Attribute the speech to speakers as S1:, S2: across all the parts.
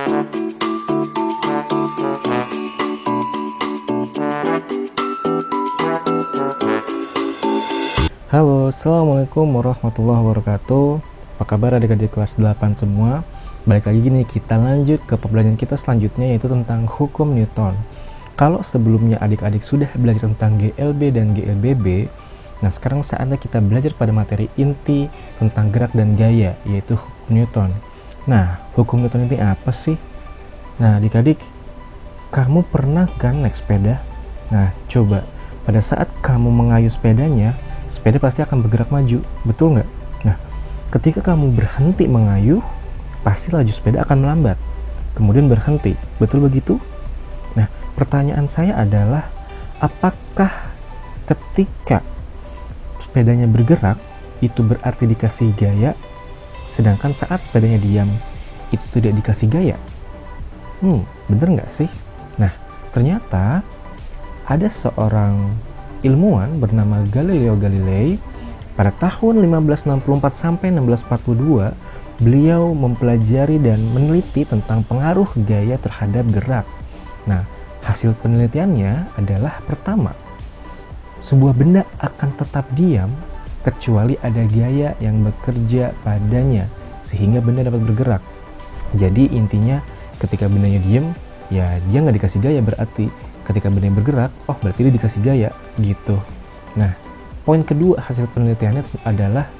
S1: Halo, assalamualaikum warahmatullahi wabarakatuh. Apa kabar adik-adik kelas 8 semua? Balik lagi nih, kita lanjut ke pembelajaran kita selanjutnya, yaitu tentang hukum Newton. Kalau sebelumnya adik-adik sudah belajar tentang GLB dan GLBB, nah sekarang saatnya kita belajar pada materi inti tentang gerak dan gaya, yaitu hukum Newton. Nah, hukum Newton ini apa sih? Nah, adik-adik, kamu pernah kan naik sepeda? Nah, coba pada saat kamu mengayuh sepedanya, sepeda pasti akan bergerak maju, betul nggak? Nah, ketika kamu berhenti mengayuh, pasti laju sepeda akan melambat, kemudian berhenti, betul begitu? Nah, pertanyaan saya adalah, apakah ketika sepedanya bergerak, itu berarti dikasih gaya, sedangkan saat sepedanya diam, itu tidak dikasih gaya? Bener nggak sih? Nah, ternyata ada seorang ilmuwan bernama Galileo Galilei. Pada tahun 1564 sampai 1642, beliau mempelajari dan meneliti tentang pengaruh gaya terhadap gerak. Nah, hasil penelitiannya adalah pertama, sebuah benda akan tetap diam kecuali ada gaya yang bekerja padanya sehingga benda dapat bergerak. Jadi intinya ketika bendanya diam, ya dia nggak dikasih gaya berarti. Ketika benda bergerak, oh berarti dia dikasih gaya, gitu. Nah, poin kedua hasil penelitiannya adalah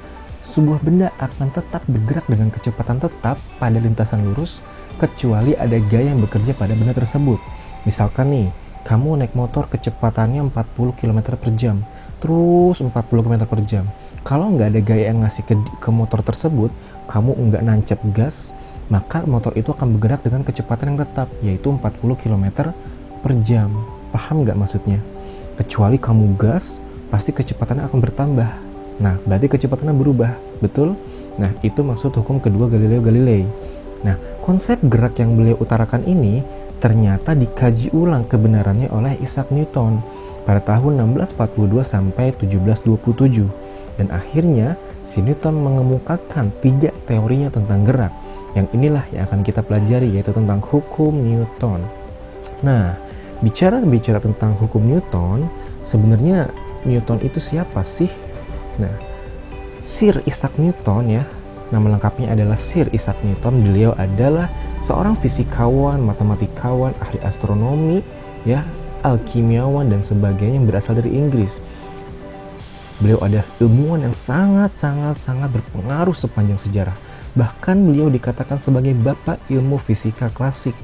S1: sebuah benda akan tetap bergerak dengan kecepatan tetap pada lintasan lurus, kecuali ada gaya yang bekerja pada benda tersebut. Misalkan nih, kamu naik motor kecepatannya 40 km per jam, terus 40 km per jam. Kalau nggak ada gaya yang ngasih ke motor tersebut, kamu nggak nancep gas, maka motor itu akan bergerak dengan kecepatan yang tetap, yaitu 40 km per jam. Paham nggak maksudnya? Kecuali kamu gas, pasti kecepatannya akan bertambah. Nah, berarti kecepatannya berubah, betul? Nah, itu maksud hukum kedua Galileo Galilei. Nah, konsep gerak yang beliau utarakan ini ternyata dikaji ulang kebenarannya oleh Isaac Newton pada tahun 1642 sampai 1727. Dan akhirnya si Newton mengemukakan 3 teorinya tentang gerak. Yang inilah yang akan kita pelajari, yaitu tentang hukum Newton. Nah, bicara tentang hukum Newton, sebenarnya Newton itu siapa sih? Nah, Sir Isaac Newton ya, nama lengkapnya adalah Sir Isaac Newton. Beliau adalah seorang fisikawan, matematikawan, ahli astronomi, ya, alkimiawan dan sebagainya yang berasal dari Inggris. Beliau adalah ilmuwan yang sangat berpengaruh sepanjang sejarah. Bahkan beliau dikatakan sebagai bapak ilmu fisika klasik.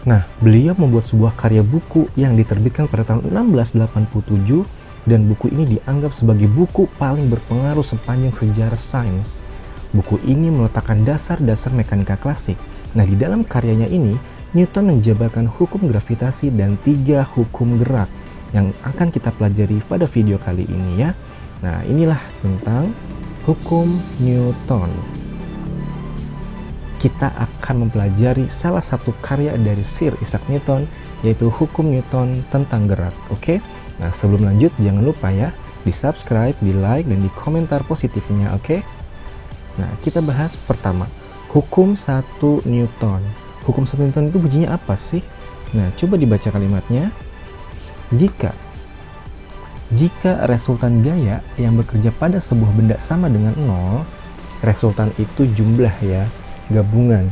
S1: Nah, beliau membuat sebuah karya buku yang diterbitkan pada tahun 1687 dan buku ini dianggap sebagai buku paling berpengaruh sepanjang sejarah sains. Buku ini meletakkan dasar-dasar mekanika klasik. Nah, di dalam karyanya ini, Newton menjabarkan hukum gravitasi dan 3 hukum gerak yang akan kita pelajari pada video kali ini ya. Nah, inilah tentang hukum Newton. Kita akan mempelajari salah satu karya dari Sir Isaac Newton, yaitu hukum Newton tentang gerak. Oke? Nah, sebelum lanjut jangan lupa ya di subscribe, di like, dan di komentar positifnya. Oke? Nah, kita bahas pertama, hukum 1 Newton. Hukum 1 Newton itu bunyinya apa sih? Nah, coba dibaca kalimatnya. Jika resultan gaya yang bekerja pada sebuah benda sama dengan 0, resultan itu jumlah ya, gabungan.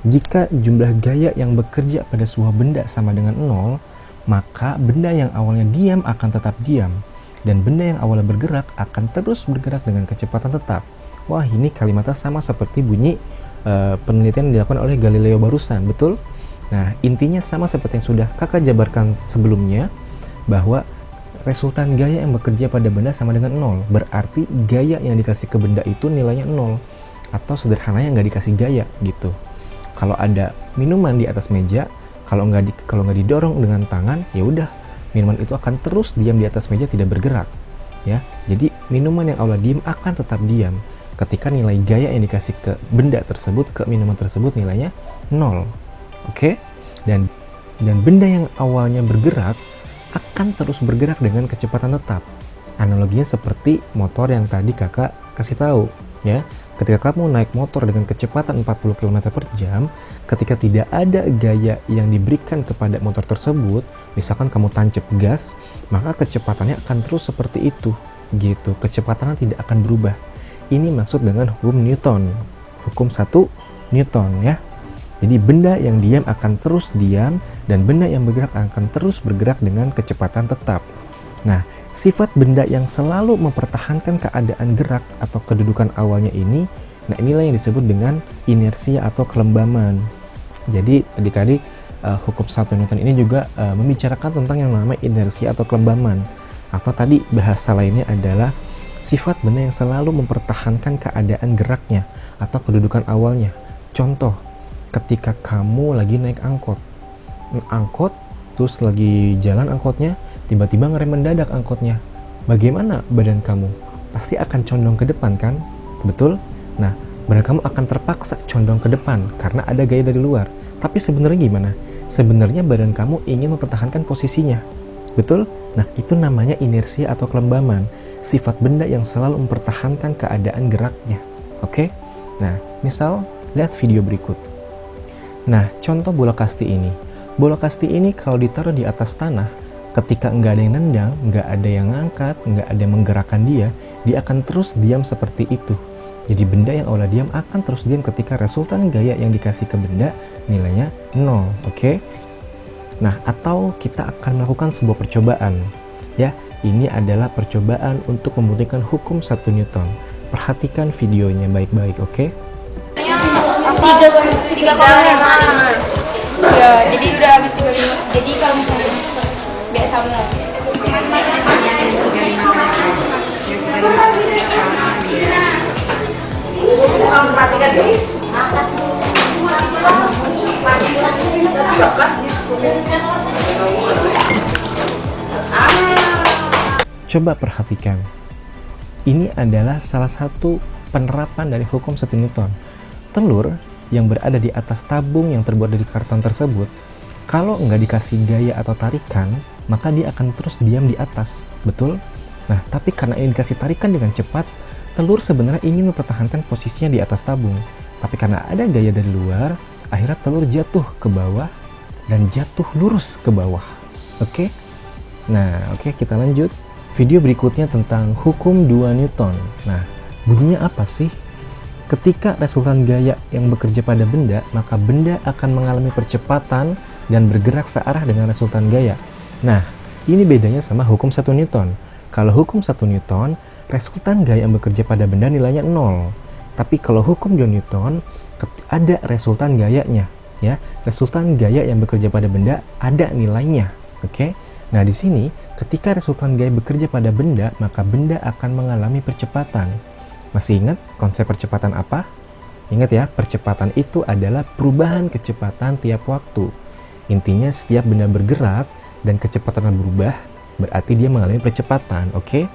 S1: Jika jumlah gaya yang bekerja pada sebuah benda sama dengan 0, maka benda yang awalnya diam akan tetap diam, dan benda yang awalnya bergerak akan terus bergerak dengan kecepatan tetap. Wah, ini kalimatnya sama seperti bunyi penelitian yang dilakukan oleh Galileo barusan, betul? Nah, intinya sama seperti yang sudah kakak jabarkan sebelumnya, bahwa resultan gaya yang bekerja pada benda sama dengan 0, berarti gaya yang dikasih ke benda itu nilainya 0. Atau sederhananya nggak dikasih gaya gitu. Kalau ada minuman di atas meja, kalau nggak didorong dengan tangan, ya udah minuman itu akan terus diam di atas meja, tidak bergerak ya. Jadi minuman yang awalnya diam akan tetap diam ketika nilai gaya yang dikasih ke benda tersebut, ke minuman tersebut nilainya 0. Oke? Dan benda yang awalnya bergerak akan terus bergerak dengan kecepatan tetap. Analoginya seperti motor yang tadi kakak kasih tahu. Ya, ketika kamu naik motor dengan kecepatan 40 km per jam, ketika tidak ada gaya yang diberikan kepada motor tersebut, misalkan kamu tancap gas, maka kecepatannya akan terus seperti itu, gitu. Kecepatannya tidak akan berubah. Ini maksud dengan hukum Newton. Hukum 1 Newton ya. Jadi benda yang diam akan terus diam, dan benda yang bergerak akan terus bergerak dengan kecepatan tetap. Nah, sifat benda yang selalu mempertahankan keadaan gerak atau kedudukan awalnya ini, nah inilah yang disebut dengan inersia atau kelembaman. Jadi adik-adik, hukum 1 Newton ini juga membicarakan tentang yang namanya inersia atau kelembaman. Atau tadi bahasa lainnya adalah sifat benda yang selalu mempertahankan keadaan geraknya atau kedudukan awalnya. Contoh, ketika kamu lagi naik angkot, terus lagi jalan angkotnya, tiba-tiba ngerem mendadak angkotnya. Bagaimana badan kamu? Pasti akan condong ke depan kan? Betul? Nah, badan kamu akan terpaksa condong ke depan karena ada gaya dari luar. Tapi sebenarnya gimana? Sebenarnya badan kamu ingin mempertahankan posisinya. Betul? Nah, itu namanya inersia atau kelembaman. Sifat benda yang selalu mempertahankan keadaan geraknya. Oke? Nah, misal lihat video berikut. Nah, contoh bola kasti ini. Bola kasti ini kalau ditaruh di atas tanah, ketika nggak ada yang nendang, nggak ada yang ngangkat, nggak ada yang menggerakkan dia akan terus diam seperti itu. Jadi benda yang awalnya diam akan terus diam ketika resultan gaya yang dikasih ke benda nilainya 0, oke? Nah, atau kita akan melakukan sebuah percobaan. Ya, ini adalah percobaan untuk membuktikan hukum 1 Newton. Perhatikan videonya baik-baik, oke?
S2: 3,5. Ya, jadi udah habis 35. Jadi kalau misalnya biasa mau.
S1: Coba perhatikan. Ini adalah salah satu penerapan dari hukum 1 Newton. Telur yang berada di atas tabung yang terbuat dari karton tersebut, kalau nggak dikasih gaya atau tarikan, maka dia akan terus diam di atas. Betul? Nah, tapi karena ini dikasih tarikan dengan cepat, telur sebenarnya ingin mempertahankan posisinya di atas tabung. Tapi karena ada gaya dari luar, akhirnya telur jatuh ke bawah dan jatuh lurus ke bawah. Oke? Nah, oke, kita lanjut. Video berikutnya tentang hukum 2 Newton. Nah, bunyinya apa sih? Ketika resultan gaya yang bekerja pada benda, maka benda akan mengalami percepatan dan bergerak searah dengan resultan gaya. Nah, ini bedanya sama hukum 1 Newton. Kalau hukum 1 Newton, resultan gaya yang bekerja pada benda nilainya 0. Tapi kalau hukum 2 Newton, ada resultan gayanya. Ya, resultan gaya yang bekerja pada benda ada nilainya. Oke? Nah, di sini, ketika resultan gaya bekerja pada benda, maka benda akan mengalami percepatan. Masih ingat konsep percepatan apa? Ingat ya, percepatan itu adalah perubahan kecepatan tiap waktu. Intinya setiap benda bergerak dan kecepatannya berubah, berarti dia mengalami percepatan, oke?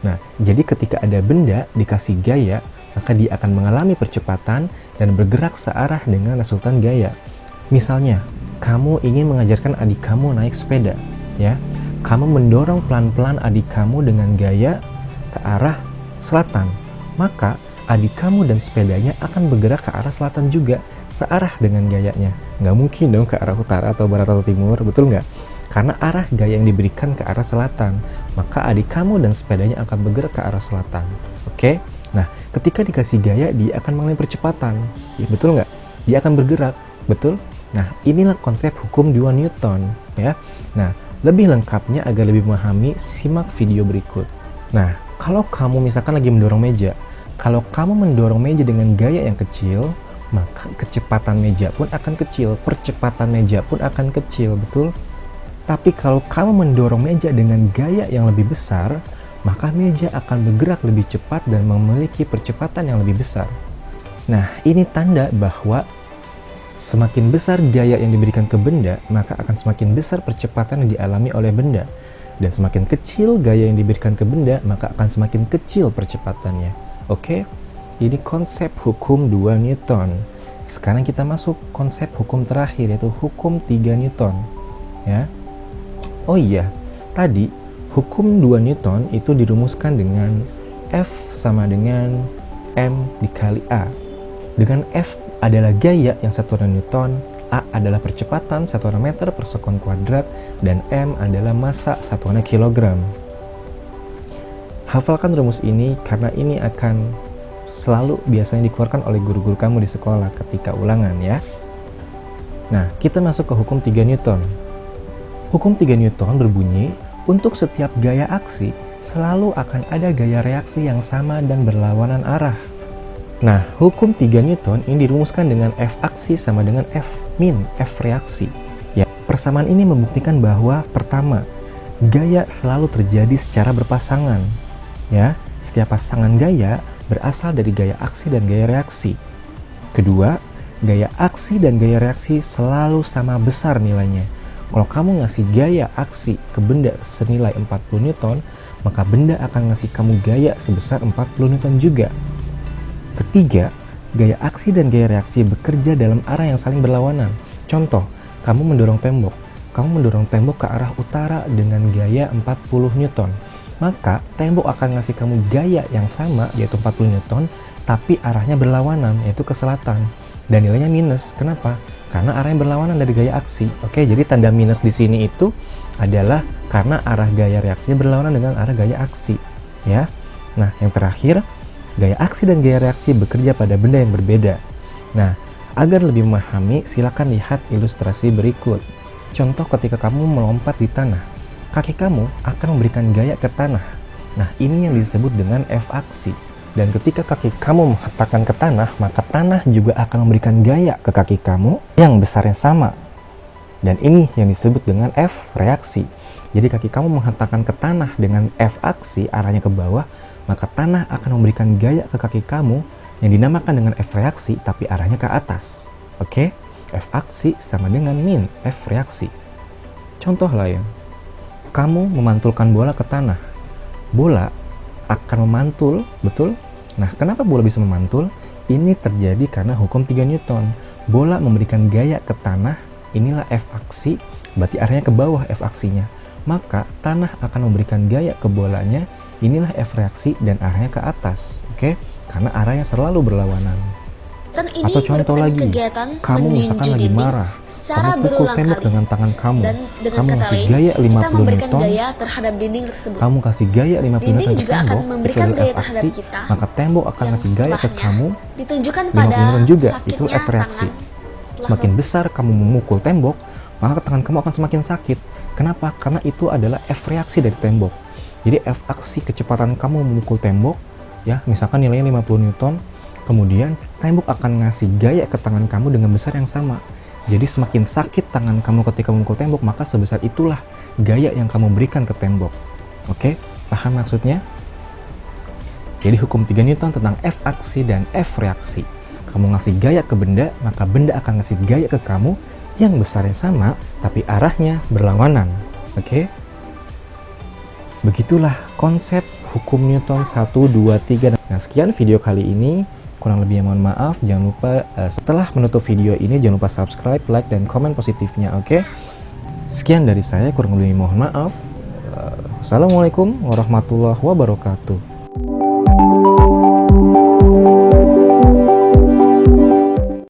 S1: Nah, jadi ketika ada benda dikasih gaya, maka dia akan mengalami percepatan dan bergerak searah dengan resultan gaya. Misalnya, kamu ingin mengajarkan adik kamu naik sepeda, ya? Kamu mendorong pelan-pelan adik kamu dengan gaya ke arah selatan. Maka adik kamu dan sepedanya akan bergerak ke arah selatan juga, searah dengan gayanya. Nggak mungkin dong ke arah utara atau barat atau timur, betul nggak? Karena arah gaya yang diberikan ke arah selatan, maka adik kamu dan sepedanya akan bergerak ke arah selatan. Oke? Nah, ketika dikasih gaya, dia akan mengalami percepatan. Ya, betul nggak? Dia akan bergerak, betul? Nah, inilah konsep hukum 2 Newton. Ya. Nah, lebih lengkapnya agar lebih memahami, simak video berikut. Nah, kalau kamu misalkan lagi mendorong meja, kalau kamu mendorong meja dengan gaya yang kecil, maka kecepatan meja pun akan kecil, percepatan meja pun akan kecil, betul? Tapi kalau kamu mendorong meja dengan gaya yang lebih besar, maka meja akan bergerak lebih cepat dan memiliki percepatan yang lebih besar. Nah, ini tanda bahwa semakin besar gaya yang diberikan ke benda, maka akan semakin besar percepatan yang dialami oleh benda. Dan semakin kecil gaya yang diberikan ke benda, maka akan semakin kecil percepatannya. Oke? Ini konsep hukum 2 Newton. Sekarang kita masuk konsep hukum terakhir, yaitu hukum 3 Newton. Ya. Oh iya, tadi hukum 2 Newton itu dirumuskan dengan F sama dengan M dikali A. Dengan F adalah gaya yang satuan Newton, A adalah percepatan satuan meter per sekon kuadrat, dan M adalah massa satuannya kilogram. Hafalkan rumus ini karena ini akan selalu biasanya dikeluarkan oleh guru-guru kamu di sekolah ketika ulangan ya. Nah, kita masuk ke hukum 3 Newton. Hukum 3 Newton berbunyi, untuk setiap gaya aksi, selalu akan ada gaya reaksi yang sama dan berlawanan arah. Nah, hukum 3 Newton ini dirumuskan dengan F aksi sama dengan F min, F reaksi. Ya, persamaan ini membuktikan bahwa pertama, gaya selalu terjadi secara berpasangan. Ya, setiap pasangan gaya berasal dari gaya aksi dan gaya reaksi. Kedua, gaya aksi dan gaya reaksi selalu sama besar nilainya. Kalau kamu ngasih gaya aksi ke benda senilai 40 Newton, maka benda akan ngasih kamu gaya sebesar 40 Newton juga. Ketiga, gaya aksi dan gaya reaksi bekerja dalam arah yang saling berlawanan. Contoh, kamu mendorong tembok. Kamu mendorong tembok ke arah utara dengan gaya 40 Newton. Maka tembok akan ngasih kamu gaya yang sama, yaitu 40 Newton, tapi arahnya berlawanan, yaitu ke selatan. Dan nilainya minus. Kenapa? Karena arahnya berlawanan dari gaya aksi. Oke, jadi tanda minus di sini itu adalah karena arah gaya reaksinya berlawanan dengan arah gaya aksi. Ya. Nah, yang terakhir, gaya aksi dan gaya reaksi bekerja pada benda yang berbeda. Nah, agar lebih memahami, silakan lihat ilustrasi berikut. Contoh ketika kamu melompat di tanah, kaki kamu akan memberikan gaya ke tanah. Nah, ini yang disebut dengan F aksi. Dan ketika kaki kamu menghentakkan ke tanah, maka tanah juga akan memberikan gaya ke kaki kamu yang besarnya sama. Dan ini yang disebut dengan F reaksi. Jadi kaki kamu menghentakkan ke tanah dengan F aksi, arahnya ke bawah, maka tanah akan memberikan gaya ke kaki kamu yang dinamakan dengan F reaksi, tapi arahnya ke atas. Oke? F aksi sama dengan min F reaksi. Contoh lain, kamu memantulkan bola ke tanah. Bola akan memantul, betul? Nah, kenapa bola bisa memantul? Ini terjadi karena hukum 3 Newton. Bola memberikan gaya ke tanah, inilah F aksi, berarti arahnya ke bawah F aksinya. Maka tanah akan memberikan gaya ke bolanya, inilah F reaksi dan arahnya ke atas. Oke? Karena arahnya selalu berlawanan. Atau contoh lagi, kamu misalkan lagi marah, kamu pukul tembok dengan tangan kamu, kamu kasih gaya 50 Newton, kamu kasih gaya 50 Newton ke tembok, itu adalah F aksi, maka tembok akan ngasih gaya ke kamu 50 Newton juga, itu F reaksi. Semakin besar kamu memukul tembok, maka tangan kamu akan semakin sakit. Kenapa? Karena itu adalah F reaksi dari tembok. Jadi F aksi kecepatan kamu memukul tembok, ya misalkan nilainya 50 Newton, kemudian tembok akan ngasih gaya ke tangan kamu dengan besar yang sama. Jadi semakin sakit tangan kamu ketika memukul tembok, maka sebesar itulah gaya yang kamu berikan ke tembok. Oke? Paham maksudnya? Jadi hukum 3 Newton tentang F aksi dan F reaksi. Kamu ngasih gaya ke benda, maka benda akan ngasih gaya ke kamu yang besarnya sama, tapi arahnya berlawanan. Oke? Begitulah konsep hukum Newton 1, 2, 3. Nah, sekian video kali ini. Kurang lebihnya mohon maaf. Jangan lupa setelah menutup video ini jangan lupa subscribe, like, dan komen positifnya. Oke? Sekian dari saya, kurang lebihnya mohon maaf. Assalamualaikum warahmatullahi wabarakatuh.